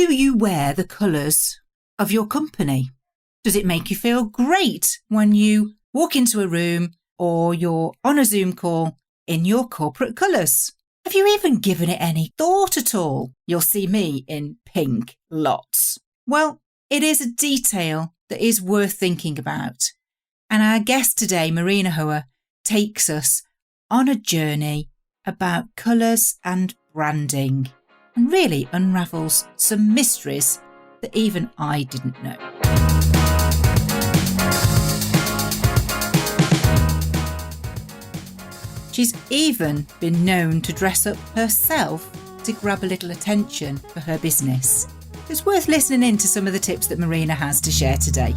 do you wear the colours of your company? Does it make you feel great when you walk into a room or you're on a Zoom call in your corporate colours? Have you even given it any thought at all? You'll see me in pink lots. Well, it is a detail that is worth thinking about. And our guest today, Marina Hauer, takes us on a journey about colours and branding and really unravels some mysteries that even I didn't know. She's even been known to dress up herself to grab a little attention for her business. It's worth listening in to some of the tips that Marina has to share today.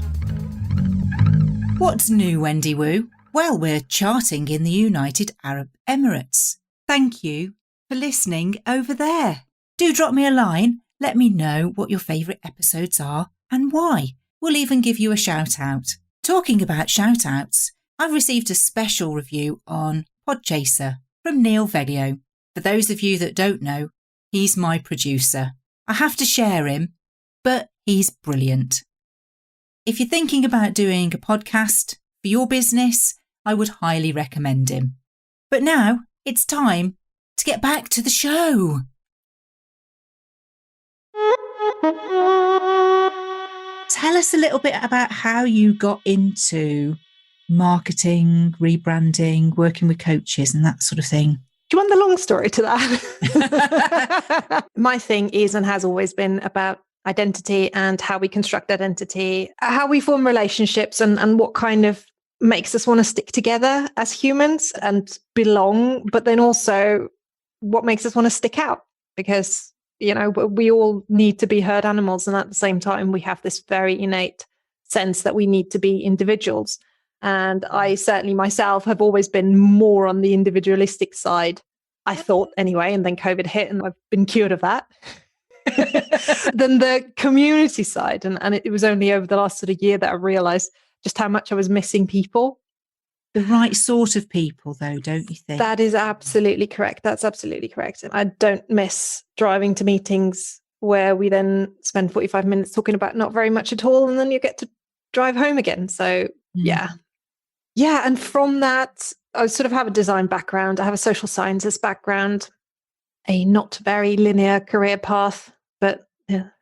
What's new, Wendy Woo? Well, we're charting in the United Arab Emirates. Thank you for listening over there. Do drop me a line. Let me know what your favourite episodes are and why. We'll even give you a shout out. Talking about shout outs, I've received a special review on Podchaser from Neil Veglio. For those of you that don't know, he's my producer. I have to share him, but he's brilliant. If you're thinking about doing a podcast for your business, I would highly recommend him. But now it's time to get back to the show. Tell us a little bit about how you got into marketing, rebranding, working with coaches and that sort of thing. Do you want the long story to that? My thing is and has always been about identity and how we construct identity, how we form relationships and what kind of makes us want to stick together as humans and belong, but then also what makes us want to stick out because, you know, we all need to be herd animals. And at the same time, we have this very innate sense that we need to be individuals. And I certainly myself have always been more on the individualistic side, I thought anyway, and then COVID hit and I've been cured of that. Than the community side. And it was only over the last sort of year that I realized just how much I was missing people. The right sort of people, though, don't you think? That is absolutely correct. That's absolutely correct. I don't miss driving to meetings where we then spend 45 minutes talking about not very much at all. And then you get to drive home again. So yeah. And from that, I sort of have a design background. I have a social sciences background, a not very linear career path, but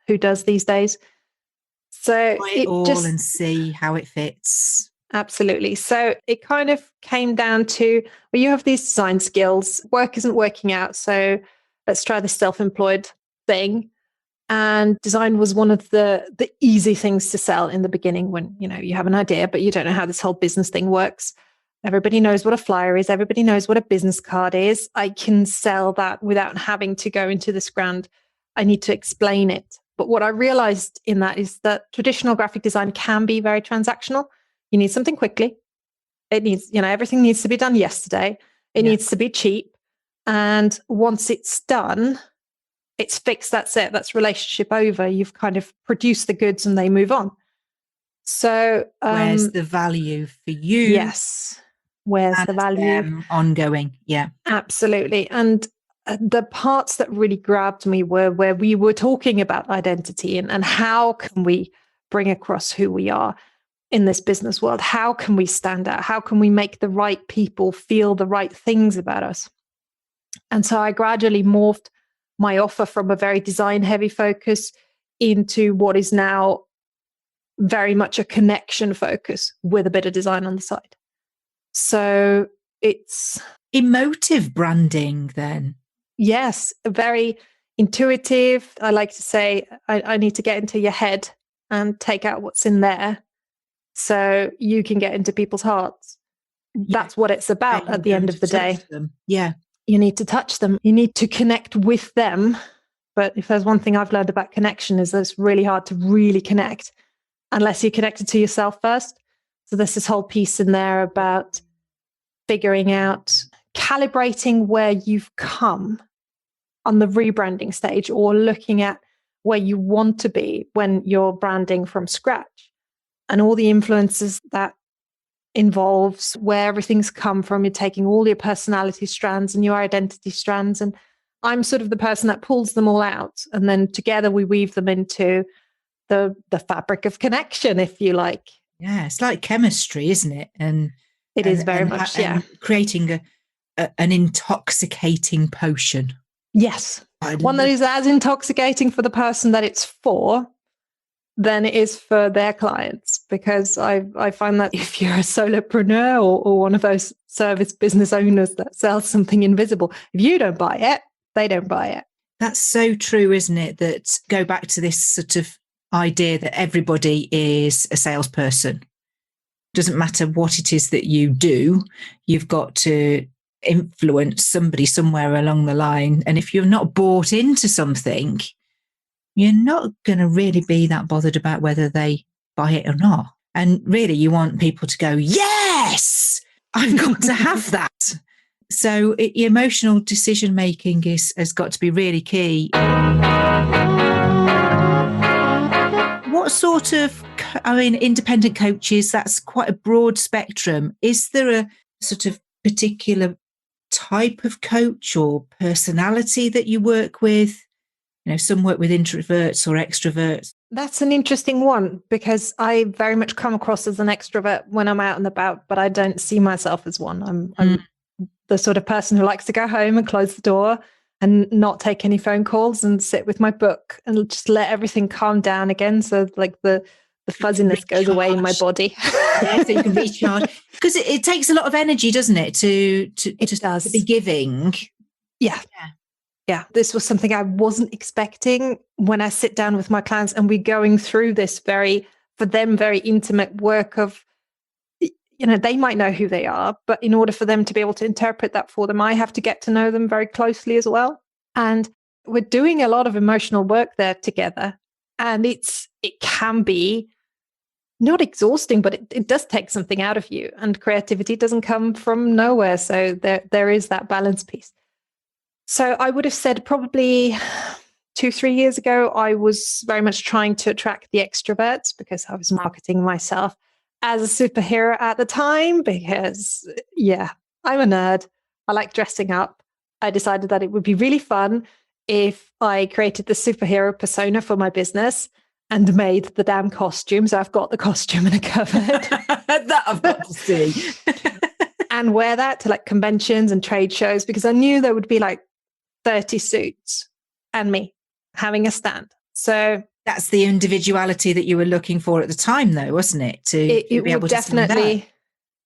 who does these days? So try it all and see how it fits. Absolutely. So it kind of came down to, well, you have these design skills, work isn't working out. So let's try the self-employed thing. And design was one of the easy things to sell in the beginning when, you know, you have an idea, but you don't know how this whole business thing works. Everybody knows what a flyer is. Everybody knows what a business card is. I can sell that without having to go into this grand, I need to explain it. But what I realized in that is that traditional graphic design can be very transactional. You need something quickly. It needs, you know, everything needs to be done yesterday. It needs to be cheap. And once it's done, it's fixed. That's it. That's relationship over. You've kind of produced the goods and they move on. So where's the value for you? Yes. Where's the value? Ongoing. Yeah. Absolutely. And the parts that really grabbed me were where we were talking about identity and how can we bring across who we are in this business world? How can we stand out? How can we make the right people feel the right things about us? And so I gradually morphed my offer from a very design heavy focus into what is now very much a connection focus with a bit of design on the side. So it's emotive branding then. Yes, very intuitive. I like to say I need to get into your head and take out what's in there so you can get into people's hearts. That's what it's about at the end of the day. Yeah. You need to touch them. You need to connect with them. But if there's one thing I've learned about connection is that it's really hard to really connect unless you're connected to yourself first. So there's this whole piece in there about figuring out, calibrating where you've come on the rebranding stage or looking at where you want to be when you're branding from scratch and all the influences that involves where everything's come from. You're taking all your personality strands and your identity strands and I'm sort of the person that pulls them all out, and then together we weave them into the fabric of connection, if you like. Yeah, it's like chemistry, isn't it? And it is very much, and creating an intoxicating potion. Yes, one that is as intoxicating for the person that it's for than it is for their clients, because I find that if you're a solopreneur or one of those service business owners that sells something invisible, if you don't buy it, they don't buy it. That's so true, isn't it? That go back to this sort of idea that everybody is a salesperson. Doesn't matter what it is that you do, you've got to influence somebody somewhere along the line. And if you're not bought into something, you're not going to really be that bothered about whether they buy it or not. And really, you want people to go, yes, I've got to have that. So emotional decision making has got to be really key. What sort of, independent coaches, that's quite a broad spectrum. Is there a sort of particular type of coach or personality that you work with? Some work with introverts or extroverts. That's an interesting one, because I very much come across as an extrovert when I'm out and about, but I don't see myself as one. I'm the sort of person who likes to go home and close the door and not take any phone calls and sit with my book and just let everything calm down again. So like the fuzziness goes away in my body. Yeah, so you can recharge. Because it takes a lot of energy, doesn't it, to be giving? Yeah. This was something I wasn't expecting when I sit down with my clients and we're going through this very intimate work of, they might know who they are, but in order for them to be able to interpret that for them, I have to get to know them very closely as well. And we're doing a lot of emotional work there together. And it can be not exhausting, but it does take something out of you, and creativity doesn't come from nowhere. So there is that balance piece. So I would have said probably 2-3 years ago, I was very much trying to attract the extroverts because I was marketing myself as a superhero at the time, because, I'm a nerd. I like dressing up. I decided that it would be really fun if I created the superhero persona for my business and made the damn costume. So I've got the costume in a cupboard. That I've got to see. And wear that to like conventions and trade shows, because I knew there would be like 30 suits and me having a stand. So that's the individuality that you were looking for at the time, though, wasn't it? To be able to definitely.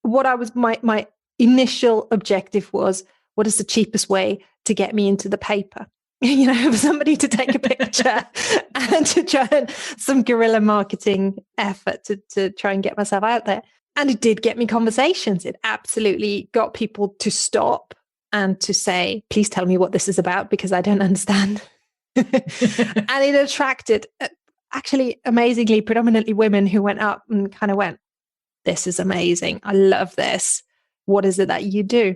What I was, my initial objective was, what is the cheapest way to get me into the paper? For somebody to take a picture and to try some guerrilla marketing effort to try and get myself out there. And it did get me conversations. It absolutely got people to stop and to say, please tell me what this is about, because I don't understand. And it attracted, actually, amazingly, predominantly women who went up and kind of went, this is amazing. I love this. What is it that you do?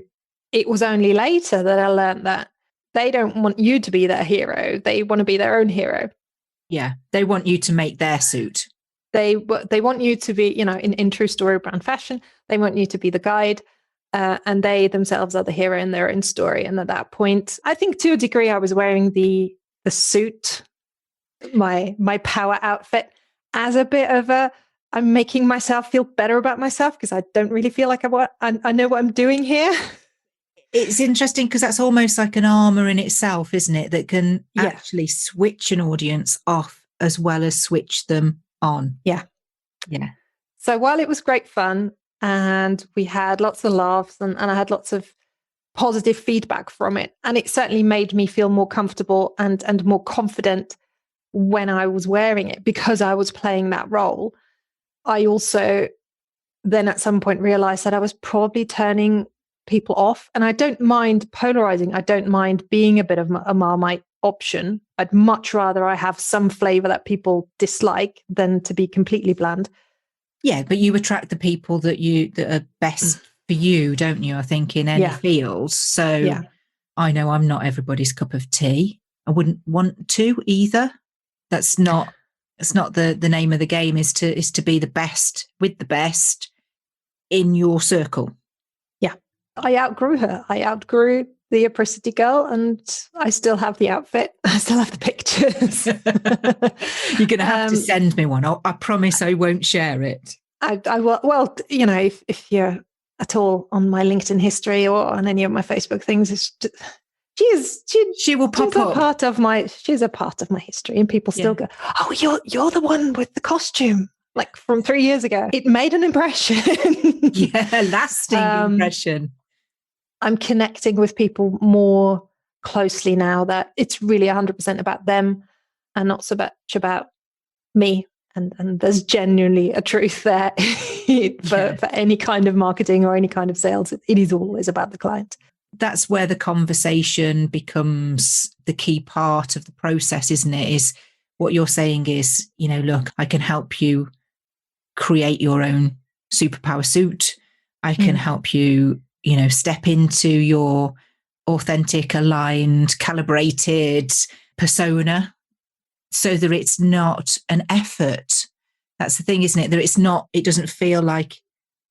It was only later that I learned that they don't want you to be their hero. They want to be their own hero. Yeah. They want you to make their suit. They want you to be, in true story brand fashion, they want you to be the guide. And they themselves are the hero in their own story. And at that point, I think to a degree, I was wearing the suit, my power outfit, as a bit of I'm making myself feel better about myself, because I don't really feel like I know what I'm doing here. It's interesting because that's almost like an armor in itself, isn't it? That can actually switch an audience off as well as switch them on. Yeah. Yeah. So while it was great fun, and we had lots of laughs and I had lots of positive feedback from it, and it certainly made me feel more comfortable and more confident when I was wearing it, because I was playing that role. I also then at some point realized that I was probably turning people off. And I don't mind polarizing. I don't mind being a bit of a Marmite option. I'd much rather I have some flavor that people dislike than to be completely bland. Yeah, but you attract the people that are best for you, don't you? I think in any field. So I know I'm not everybody's cup of tea. I wouldn't want to either. That's not the name of the game. Is to be the best with the best in your circle. Yeah, I outgrew her. I outgrew the Apricity girl, and I still have the outfit. I still have the pictures. You're going to have to send me one. I promise I won't share it. I will. Well, if you're at all on my LinkedIn history or on any of my Facebook things, she will pop up. She's a part of my history, and people still go, "Oh, you're the one with the costume." Like from 3 years ago. It made an impression. Lasting impression. I'm connecting with people more closely now that it's really 100% about them and not so much about me. And there's genuinely a truth there for any kind of marketing or any kind of sales. It is always about the client. That's where the conversation becomes the key part of the process, isn't it? Is what you're saying is, look, I can help you create your own superpower suit. I can help you, step into your authentic, aligned, calibrated persona so that it's not an effort. That's the thing, isn't it? That it doesn't feel like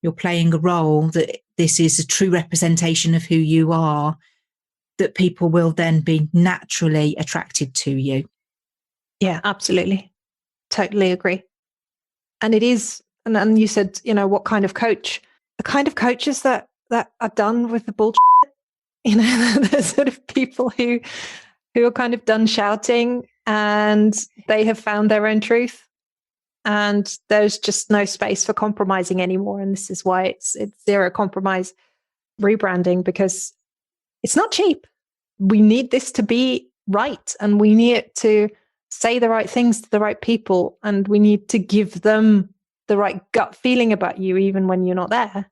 you're playing a role, that this is a true representation of who you are, that people will then be naturally attracted to you. Yeah, absolutely. Totally agree. And it is, and you said, what kind of coach? The kind of coaches that are done with the bullshit. The sort of people who are kind of done shouting and they have found their own truth. And there's just no space for compromising anymore. And this is why it's zero compromise rebranding, because it's not cheap. We need this to be right, and we need it to say the right things to the right people, and we need to give them the right gut feeling about you, even when you're not there.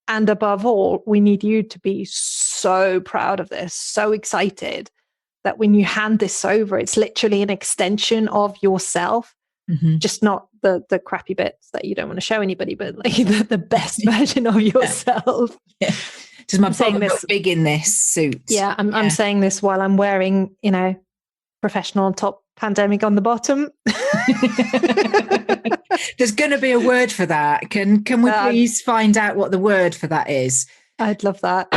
And above all, we need you to be so proud of this, so excited that when you hand this over, it's literally an extension of yourself, just not the crappy bits that you don't want to show anybody, but like the best version of yourself. Yeah. Does my bottom look big in this suit? Yeah, I'm saying this while I'm wearing, professional on top, pandemic on the bottom. There's going to be a word for that. Can we please find out what the word for that is? I'd love that.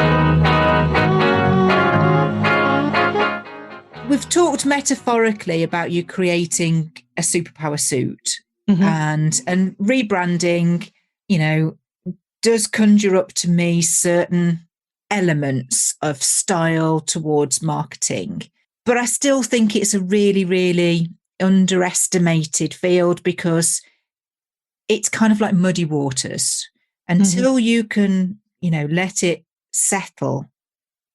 We've talked metaphorically about you creating a superpower suit, and rebranding, does conjure up to me certain elements of style towards marketing. But I still think it's a really, really underestimated field, because it's kind of like muddy waters. Until you can, let it settle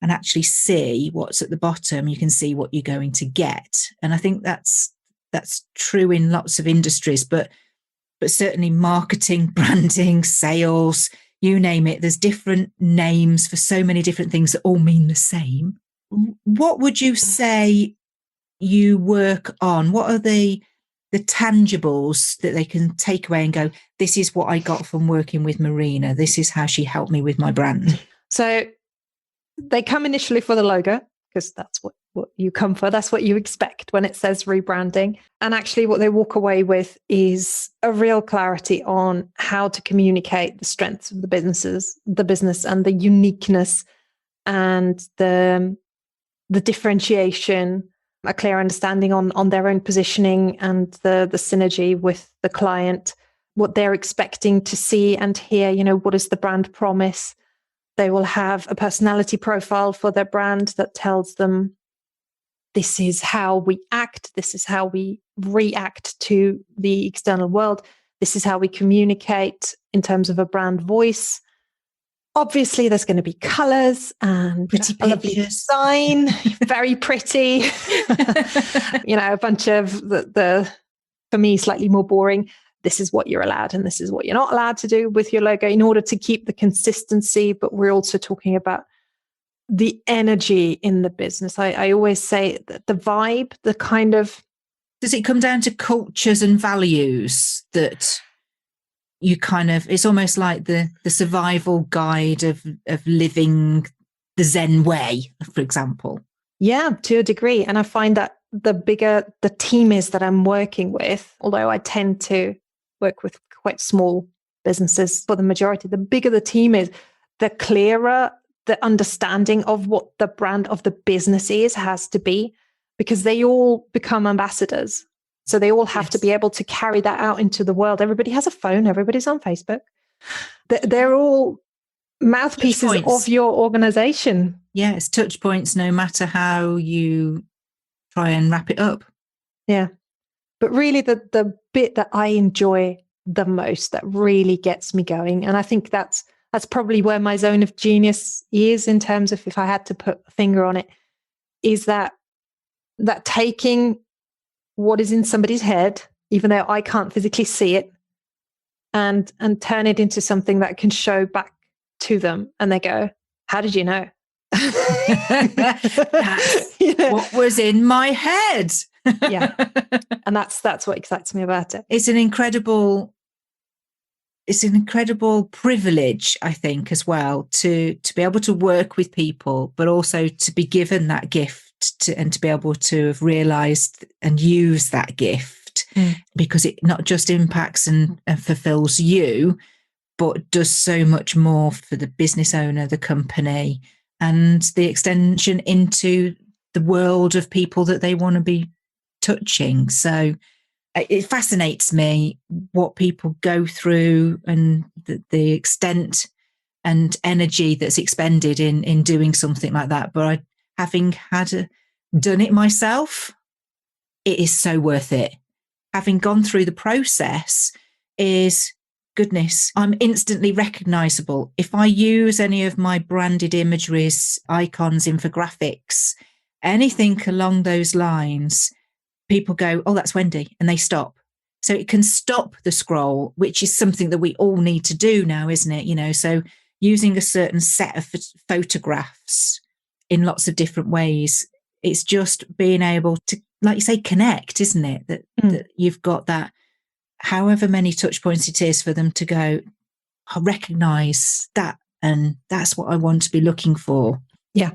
and actually see what's at the bottom, you can see what you're going to get. And I think that's true in lots of industries, but certainly marketing, branding, sales, you name it. There's different names for so many different things that all mean the same. What would you say you work on? What are the tangibles that they can take away and go, this is what I got from working with Marina. This is how she helped me with my brand. So they come initially for the logo, because that's what you come for. That's what you expect when it says rebranding. And actually what they walk away with is a real clarity on how to communicate the strengths of the business and the uniqueness and the differentiation, a clear understanding on their own positioning and the synergy with the client, what they're expecting to see and hear, what is the brand promise. They will have a personality profile for their brand that tells them this is how we act, this is how we react to the external world, this is how we communicate in terms of a brand voice. Obviously, there's going to be colors and pretty a lovely design, very pretty. A bunch of the for me, slightly more boring. This is what you're allowed and this is what you're not allowed to do with your logo in order to keep the consistency. But we're also talking about the energy in the business. I always say that the vibe, the kind of... Does it come down to cultures and values that... you kind of, it's almost like the survival guide of living the Zen way, for example? Yeah, to a degree. And I find that the bigger the team is that I'm working with, although I tend to work with quite small businesses for the majority, the bigger the team is, the clearer the understanding of what the brand of the business is has to be, because they all become ambassadors. So they all have to be able to carry that out into the world. Everybody has a phone. Everybody's on Facebook. They're all mouthpieces of your organization. Yeah, it's touch points no matter how you try and wrap it up. Yeah. But really the bit that I enjoy the most, that really gets me going, and I think that's probably where my zone of genius is, in terms of if I had to put a finger on it, is that taking what is in somebody's head, even though I can't physically see it, and turn it into something that can show back to them, and they go, how did you know? That's what was in my head. Yeah. And that's what excites me about it. It's an incredible privilege, I think, as well, to be able to work with people, but also to be given that gift and to be able to have realized and use that gift, because it not just impacts and fulfills you, but does so much more for the business owner, the company, and the extension into the world of people that they want to be touching. So it fascinates me what people go through and the extent and energy that's expended in doing something like that. But having done it myself, it is so worth it. Having gone through the process is, goodness, I'm instantly recognisable. If I use any of my branded imageries, icons, infographics, anything along those lines, people go, oh, that's Wendy, and they stop. So it can stop the scroll, which is something that we all need to do now, isn't it? So using a certain set of photographs in lots of different ways, it's just being able to, like you say, connect, isn't it? That you've got that, however many touch points it is, for them to go, I recognise that, and that's what I want to be looking for. Yeah.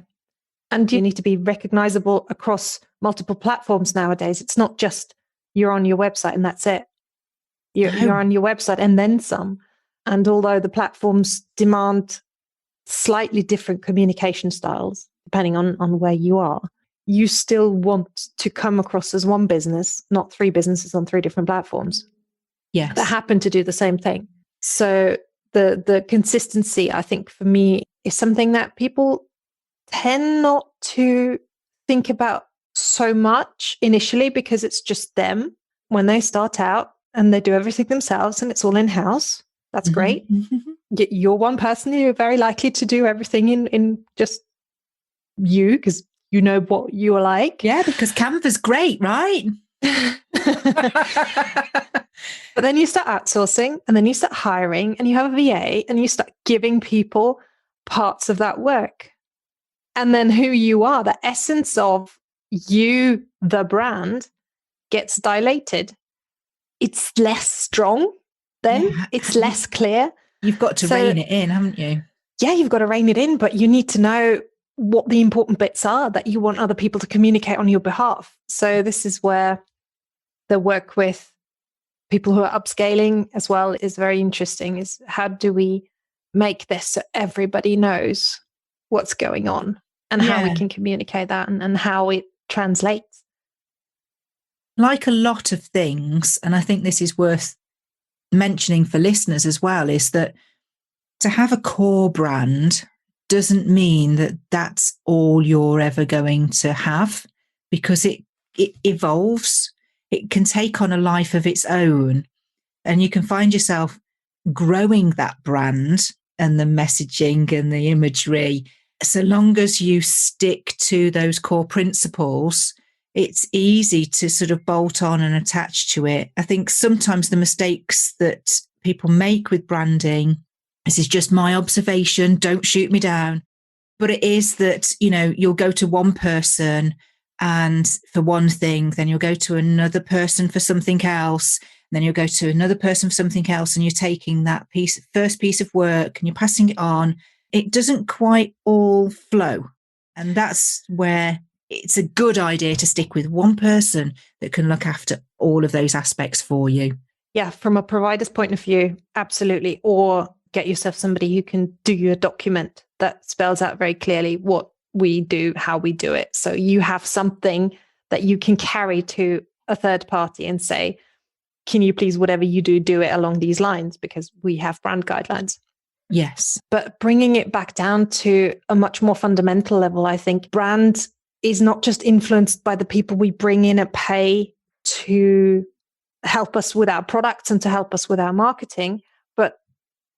And you need to be recognisable across multiple platforms nowadays. It's not just you're on your website and that's it. You're on your website and then some. And although the platforms demand slightly different communication styles, depending on where you are, you still want to come across as one business, not three businesses on three different platforms. Yes. That happen to do the same thing. So the consistency, I think, for me, is something that people tend not to think about so much initially, because it's just them when they start out and they do everything themselves and it's all in-house. That's great. You're one person, you're very likely to do everything in just you, because you know what you are like. Yeah, because Canva's great, right? But then you start outsourcing, and then you start hiring, and you have a VA, and you start giving people parts of that work. And then who you are, the essence of you, the brand, gets dilated. It's less strong then. Yeah. It's less clear. You've got to rein it in, haven't you? Yeah, you've got to rein it in, but you need to know what the important bits are that you want other people to communicate on your behalf. So this is where the work with people who are upscaling as well is very interesting, is how do we make this so everybody knows what's going on and how we can communicate that and how it translates. Like a lot of things, and I think this is worth mentioning for listeners as well, is that to have a core brand doesn't mean that that's all you're ever going to have, because it evolves. It can take on a life of its own, and you can find yourself growing that brand and the messaging and the imagery. So long as you stick to those core principles, it's easy to sort of bolt on and attach to it. I think sometimes the mistakes that people make with branding, this is just my observation, don't shoot me down, but it is that, you'll go to one person and for one thing, then you'll go to another person for something else, and then you'll go to another person for something else, and you're taking that first piece of work and you're passing it on. It doesn't quite all flow. And that's where it's a good idea to stick with one person that can look after all of those aspects for you. Yeah, from a provider's point of view, absolutely. Or get yourself somebody who can do you a document that spells out very clearly what we do, how we do it. So you have something that you can carry to a third party and say, can you please, whatever you do, do it along these lines, because we have brand guidelines. Yes. But bringing it back down to a much more fundamental level, I think brand is not just influenced by the people we bring in at pay to help us with our products and to help us with our marketing, but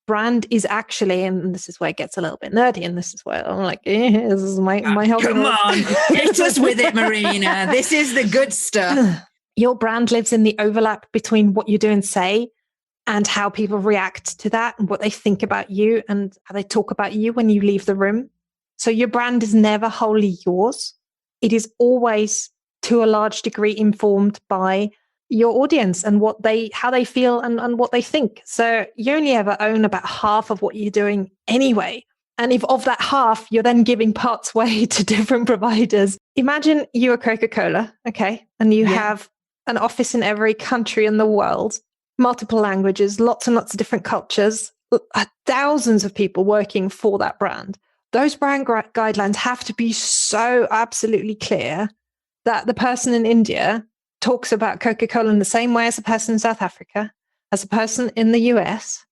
brand is actually, and this is where it gets a little bit nerdy, and this is where I'm like, this is my come on, hit us with it, Marina. This is the good stuff. Your brand lives in the overlap between what you do and say and how people react to that and what they think about you and how they talk about you when you leave the room. So your brand is never wholly yours. It is always, to a large degree, informed by your audience and how they feel and what they think. So you only ever own about half of what you're doing anyway. And if of that half, you're then giving parts away to different providers. Imagine you're Coca-Cola, okay? And you have an office in every country in the world, multiple languages, lots and lots of different cultures, thousands of people working for that brand. Those brand guidelines have to be so absolutely clear that the person in India talks about Coca-Cola in the same way as a person in South Africa, as a person in the US,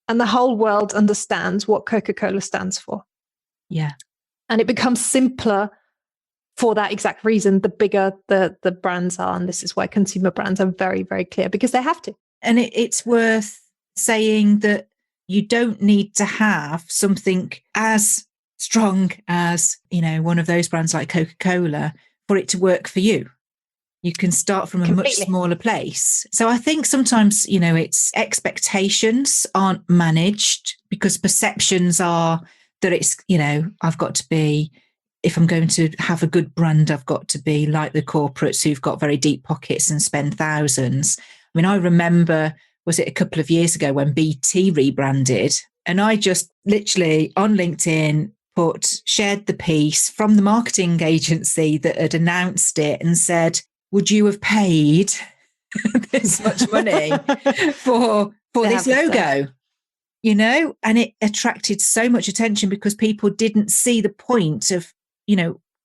and the whole world understands what Coca-Cola stands for. Yeah. And it becomes simpler for that exact reason, the bigger the brands are. And this is why consumer brands are very, very clear, because they have to. And it's worth saying that you don't need to have something as strong as, one of those brands like Coca-Cola for it to work for you. You can start from a much smaller place. So I think sometimes, it's expectations aren't managed because perceptions are that it's, I've got to be, if I'm going to have a good brand, I've got to be like the corporates who've got very deep pockets and spend thousands. I mean, I remember, was it a couple of years ago when BT rebranded? And I just literally on LinkedIn shared the piece from the marketing agency that had announced it and said, would you have paid this much money for this logo? And it attracted so much attention because people didn't see the point of,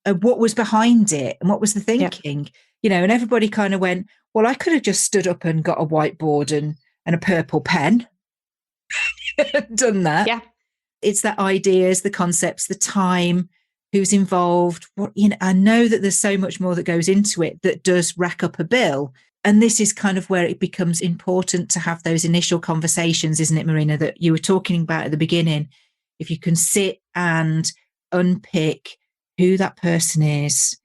of what was behind it and what was the thinking, and everybody kind of went, well, I could have just stood up and got a whiteboard and a purple pen, done that. Yeah. It's the ideas, the concepts, the time, who's involved. I know that there's so much more that goes into it that does rack up a bill. And this is kind of where it becomes important to have those initial conversations, isn't it, Marina, that you were talking about at the beginning? If you can sit and unpick who that person is,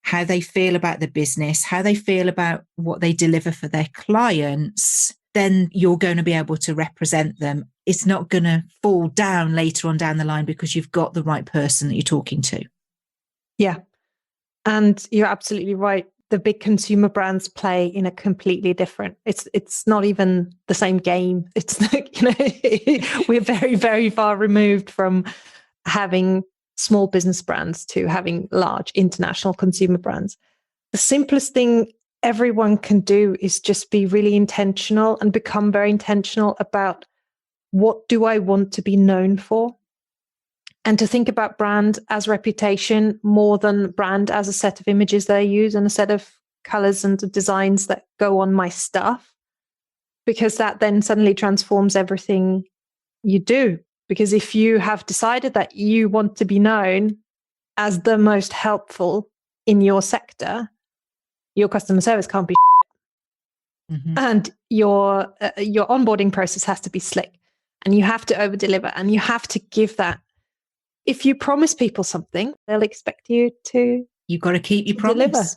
how they feel about the business, how they feel about what they deliver for their clients, then you're going to be able to represent them. It's not going to fall down later on down the line because you've got the right person that you're talking to. Yeah. And you're absolutely right. The big consumer brands play in a completely different, it's not even the same game. It's we're very, very far removed from having small business brands to having large international consumer brands. The simplest thing everyone can do is just be really intentional and become very intentional about what do I want to be known for? And to think about brand as reputation more than brand as a set of images that I use and a set of colors and designs that go on my stuff, because that then suddenly transforms everything you do. Because if you have decided that you want to be known as the most helpful in your sector, your customer service can't be and your onboarding process has to be slick, and you have to over deliver, and you have to give that. If you promise people something, they'll expect you to. You've got to keep your promise. Deliver.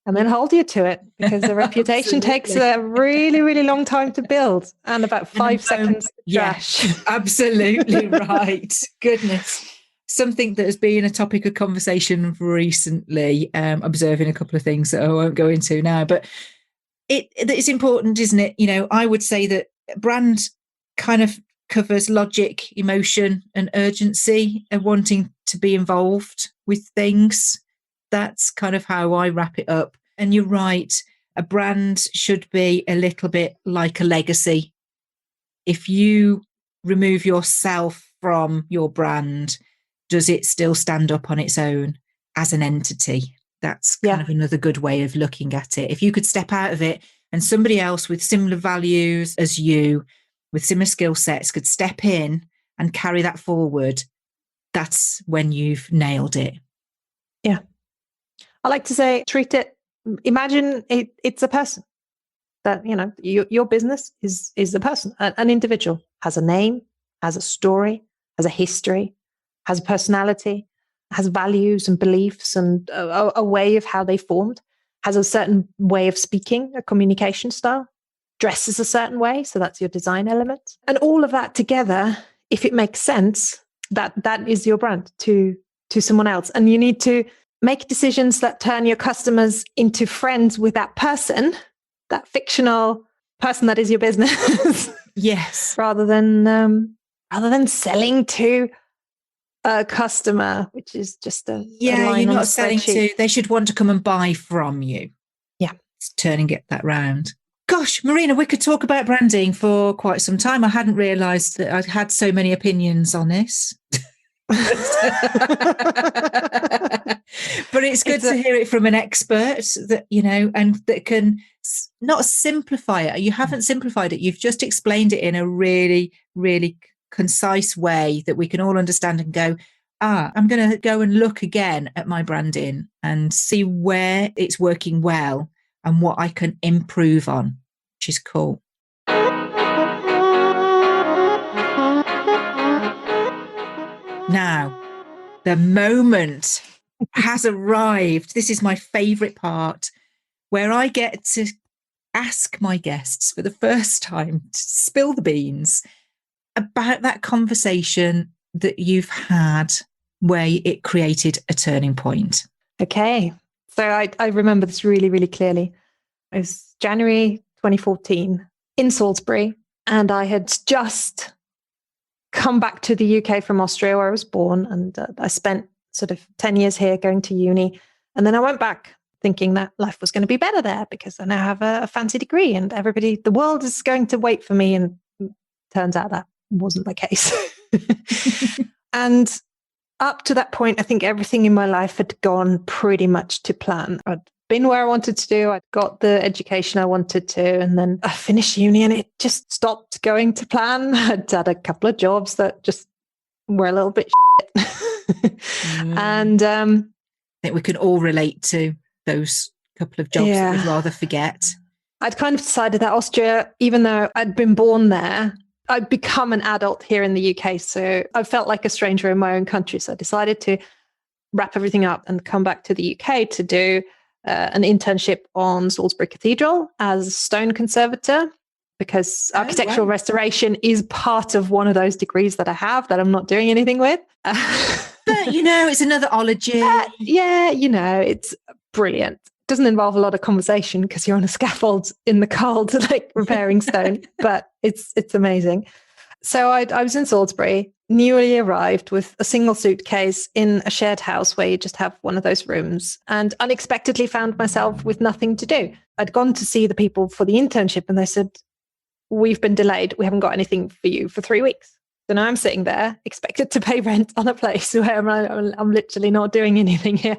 And then hold you to it, because the reputation takes a really, really long time to build and about 5 seconds to trash. Absolutely right. Goodness. Something that has been a topic of conversation recently, observing a couple of things that I won't go into now, but it's important, isn't it? I would say that brand kind of covers logic, emotion, and urgency and wanting to be involved with things. That's kind of how I wrap it up. And you're right, a brand should be a little bit like a legacy. If you remove yourself from your brand, does it still stand up on its own as an entity? That's kind of another good way of looking at it. If you could step out of it and somebody else with similar values as you, with similar skill sets, could step in and carry that forward, that's when you've nailed it. Yeah. I like to say, imagine it's a person. That, your business is a person, an individual, has a name, has a story, has a history, has a personality, has values and beliefs and a way of how they formed, has a certain way of speaking, a communication style, dresses a certain way. So that's your design element. And all of that together, if it makes sense, that is your brand to someone else. And you need to make decisions that turn your customers into friends with that person, that fictional person that is your business. Yes. rather than selling to a customer, which is just a line you're on not a selling spreadsheet. to, they should want to come and buy from you. Yeah. It's turning it that round. Gosh, Marina, we could talk about branding for quite some time. I hadn't realised that I'd had so many opinions on this. But it's good to hear it from an expert that, and that can not simplify it. You haven't simplified it. You've just explained it in a really, really concise way that we can all understand and go, I'm going to go and look again at my branding and see where it's working well and what I can improve on, which is cool. Now, the moment has arrived. This is my favourite part, where I get to ask my guests for the first time to spill the beans about that conversation that you've had where it created a turning point. Okay. So I remember this really, really clearly. It was January 2014 in Salisbury, and I had just come back to the UK from Austria, where I was born, and I spent sort of 10 years here going to uni. And then I went back thinking that life was going to be better there because I now have a fancy degree and the world is going to wait for me. And turns out that wasn't the case. And up to that point, I think everything in my life had gone pretty much to plan. I'd been where I wanted to do. I'd got the education I wanted to. And then I finished uni and it just stopped going to plan. I'd had a couple of jobs that just were a little bit shit. And I think we can all relate to those couple of jobs that we'd rather forget. I'd kind of decided that Austria, even though I'd been born there, I'd become an adult here in the UK. So I felt like a stranger in my own country. So I decided to wrap everything up and come back to the UK to do an internship on Salisbury Cathedral as a stone conservator, because architectural restoration is part of one of those degrees that I have that I'm not doing anything with. But, it's another ology. It's brilliant. Doesn't involve a lot of conversation because you're on a scaffold in the cold, like repairing stone, but it's amazing. So I was in Salisbury, newly arrived with a single suitcase in a shared house where you just have one of those rooms, and unexpectedly found myself with nothing to do. I'd gone to see the people for the internship and they said, "We've been delayed. We haven't got anything for you for 3 weeks." So now I'm sitting there expected to pay rent on a place where I'm literally not doing anything here.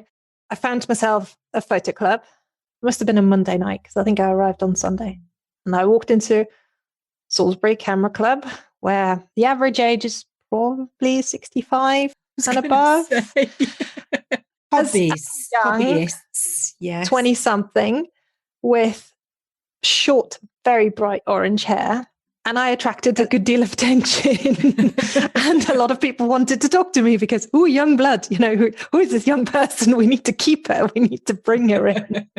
I found myself a photo club. It must have been a Monday night because I think I arrived on Sunday. And I walked into Salisbury Camera Club, where the average age is probably 65 and above. Hobbyists, yes. 20-something with short, very bright orange hair. And I attracted a good deal of attention. And a lot of people wanted to talk to me because, young blood, who is this young person? We need to keep her. We need to bring her in.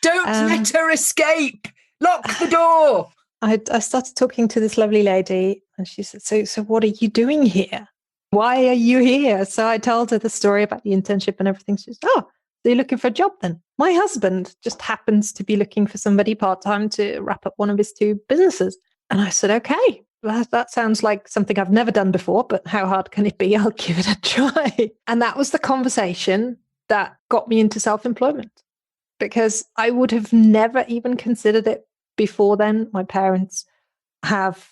Don't let her escape. Lock the door. I started talking to this lovely lady and she said, so what are you doing here? Why are you here? So I told her the story about the internship and everything. She said, so you're looking for a job then? My husband just happens to be looking for somebody part-time to wrap up one of his 2 businesses. And I said, okay, that sounds like something I've never done before, but how hard can it be? I'll give it a try. And that was the conversation that got me into self-employment, because I would have never even considered it before then. My parents have,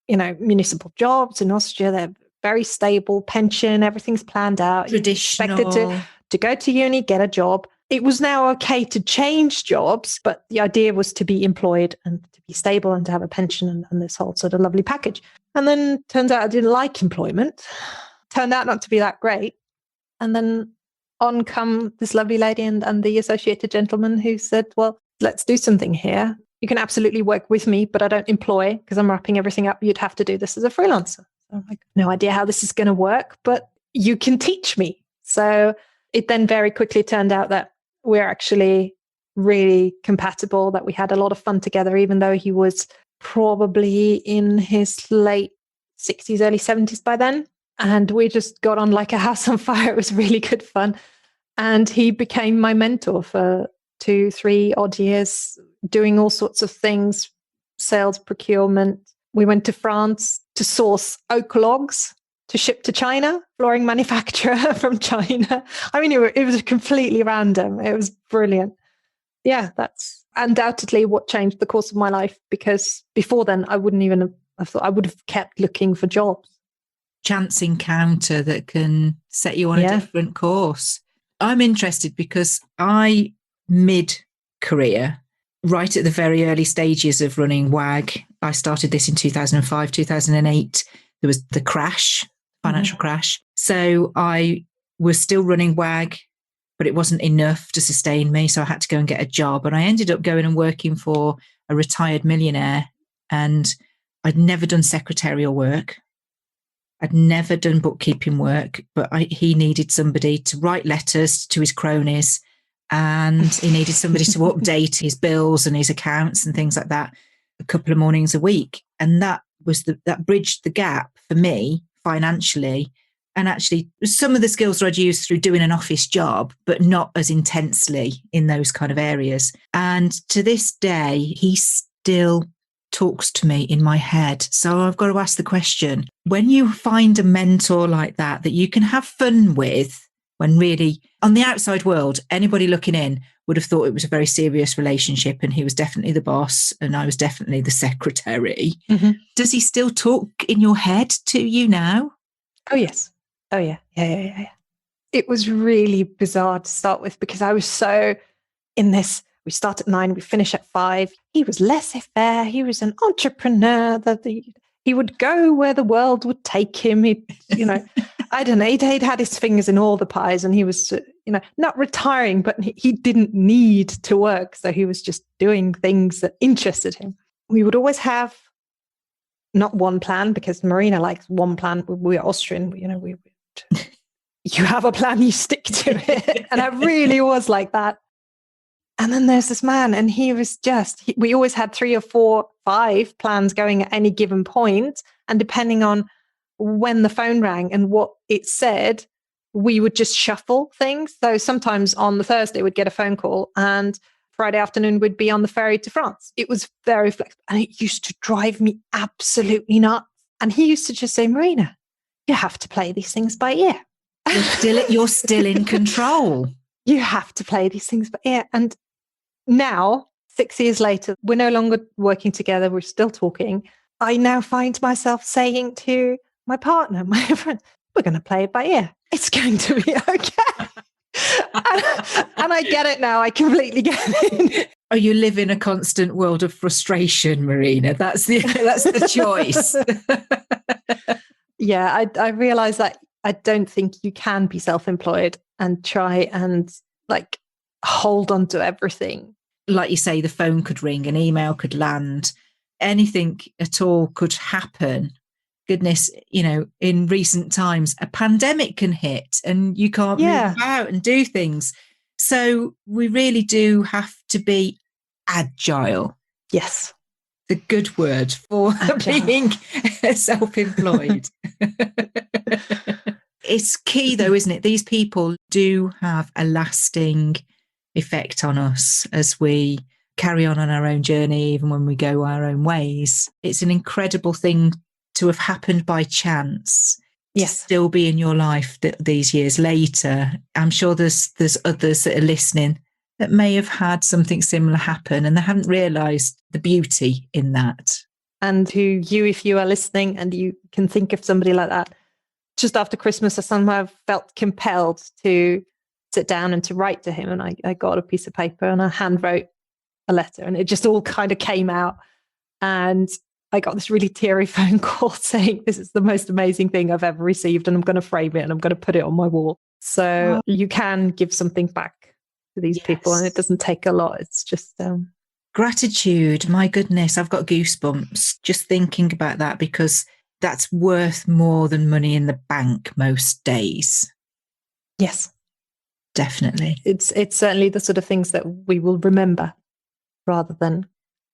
municipal jobs in Austria. They're very stable pension. Everything's planned out. Traditional. You're expected to go to uni, get a job. It was now okay to change jobs, but the idea was to be employed and to be stable and to have a pension and this whole sort of lovely package. And then turns out I didn't like employment. Turned out not to be that great. And then on come this lovely lady and the associated gentleman who said, well, let's do something here. You can absolutely work with me, but I don't employ because I'm wrapping everything up. You'd have to do this as a freelancer. So I'm like, no idea how this is going to work, but you can teach me. So it then very quickly turned out that we're actually really compatible, that we had a lot of fun together, even though he was probably in his late 60s, early 70s by then. And we just got on like a house on fire. It was really good fun. And he became my mentor for 2-3 odd years, doing all sorts of things, sales, procurement. We went to France to source oak logs to ship to China, flooring manufacturer from China. I mean, it was completely random. It was brilliant. Yeah, that's undoubtedly what changed the course of my life, because before then I wouldn't even have thought. I would have kept looking for jobs. Chance encounter that can set you on a different course. I'm interested because I, mid-career, right at the very early stages of running WAG, I started this in 2005, 2008. There was the crash, financial crash. So I was still running WAG, but it wasn't enough to sustain me. So I had to go and get a job. And I ended up going and working for a retired millionaire. And I'd never done secretarial work. I'd never done bookkeeping work, but he needed somebody to write letters to his cronies, and he needed somebody to update his bills and his accounts and things like that a couple of mornings a week. And that was that bridged the gap for me financially. And actually some of the skills that I'd used through doing an office job, but not as intensely in those kind of areas. And to this day, he still talks to me in my head. So I've got to ask the question, when you find a mentor like that you can have fun with, when really on the outside world, anybody looking in would have thought it was a very serious relationship and he was definitely the boss and I was definitely the secretary. Does he still talk in your head to you now? Oh, yes. Oh, yeah. Yeah. It was really bizarre to start with because I was so in this. We start at 9, we finish at 5. He was laissez-faire. He was an entrepreneur. He would go where the world would take him. I don't know. He'd had his fingers in all the pies, and he was, not retiring, but he didn't need to work. So he was just doing things that interested him. We would always have not one plan, because Marina likes one plan. We're Austrian. You have a plan, you stick to it. And I really was like that. And then there's this man, and he was we always had 3 or 4, 5 plans going at any given point. And depending on when the phone rang and what it said, we would just shuffle things. So sometimes on the Thursday, we'd get a phone call, and Friday afternoon, we'd be on the ferry to France. It was very flexible. And it used to drive me absolutely nuts. And he used to just say, Marina, you have to play these things by ear. You're still in control. You have to play these things by ear. And now, 6 years later, we're no longer working together. We're still talking. I now find myself saying to my partner, my friend, we're going to play it by ear. It's going to be okay. and I get it now. I completely get it. Oh, you live in a constant world of frustration, Marina. That's the choice. Yeah, I realize that I don't think you can be self-employed and try and hold on to everything. Like you say, the phone could ring, an email could land, anything at all could happen. Goodness, in recent times, a pandemic can hit and you can't move out and do things. So we really do have to be agile. Yes. The good word for being self-employed. It's key though, isn't it? These people do have a lasting effect on us as we carry on our own journey, even when we go our own ways. It's an incredible thing to have happened by chance. Yes. To still be in your life these years later. I'm sure there's others that are listening that may have had something similar happen and they haven't realised the beauty in that. And if you are listening and you can think of somebody like that, just after Christmas, I somehow felt compelled to sit down and to write to him. And I got a piece of paper and I hand wrote a letter, and it just all kind of came out. And I got this really teary phone call saying, this is the most amazing thing I've ever received, and I'm going to frame it and I'm going to put it on my wall. So you can give something back to these people, and it doesn't take a lot. It's just gratitude. My goodness, I've got goosebumps just thinking about that, because that's worth more than money in the bank most days. Yes, definitely. It's certainly the sort of things that we will remember rather than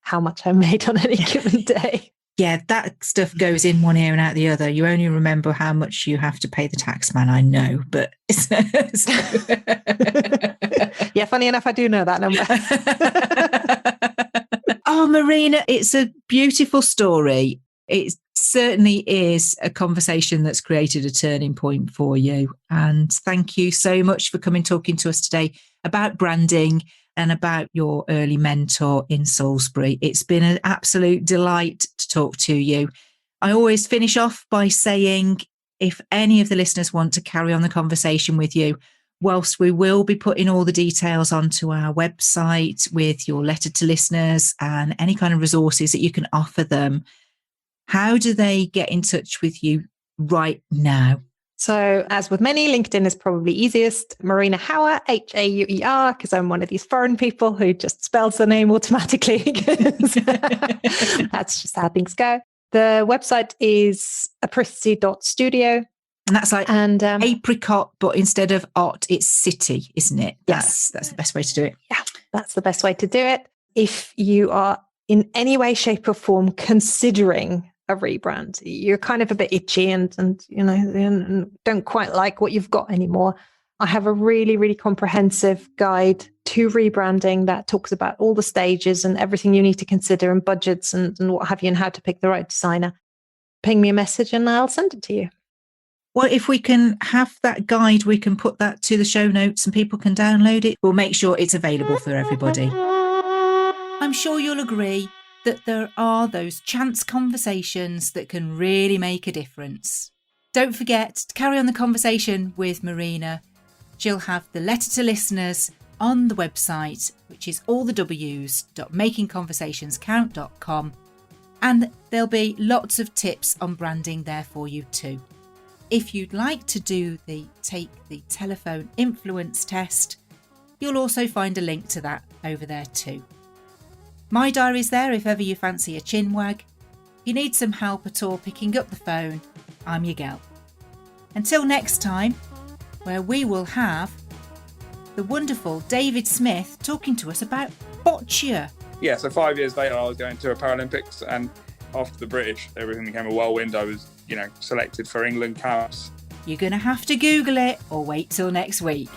how much I made on any given day. Yeah, that stuff goes in one ear and out the other. You only remember how much you have to pay the tax man, I know, but... Yeah, funny enough, I do know that number. Oh, Marina, it's a beautiful story. It certainly is a conversation that's created a turning point for you. And thank you so much for coming talking to us today about branding and about your early mentor in Salisbury. It's been an absolute delight to talk to you. I always finish off by saying, if any of the listeners want to carry on the conversation with you, whilst we will be putting all the details onto our website with your letter to listeners and any kind of resources that you can offer them, how do they get in touch with you right now? So, as with many, LinkedIn is probably easiest. Marina Hauer, Hauer, because I'm one of these foreign people who just spells the name automatically. That's just how things go. The website is apricity.studio. And that's like apricot, but instead of ot, it's city, isn't it? Yes. That's the best way to do it. Yeah, that's the best way to do it. If you are in any way, shape or form considering a rebrand, you're kind of a bit itchy and don't quite like what you've got anymore, I have a really, really comprehensive guide to rebranding that talks about all the stages and everything you need to consider and budgets and what have you, and how to pick the right designer. Ping me a message and I'll send it to you. Well, if we can have that guide, we can put that to the show notes and people can download it. We'll make sure it's available for everybody. I'm sure you'll agree that there are those chance conversations that can really make a difference. Don't forget to carry on the conversation with Marina. She'll have the letter to listeners on the website, which is allthews.makingconversationscount.com, and there'll be lots of tips on branding there for you too. If you'd like to take the telephone influence test, you'll also find a link to that over there too. My diary's there if ever you fancy a chinwag. If you need some help at all picking up the phone, I'm your gal. Until next time, where we will have the wonderful David Smith talking to us about boccia. Yeah, so 5 years later I was going to a Paralympics, and after the British, everything became a whirlwind. I was, selected for England camps. You're going to have to Google it or wait till next week.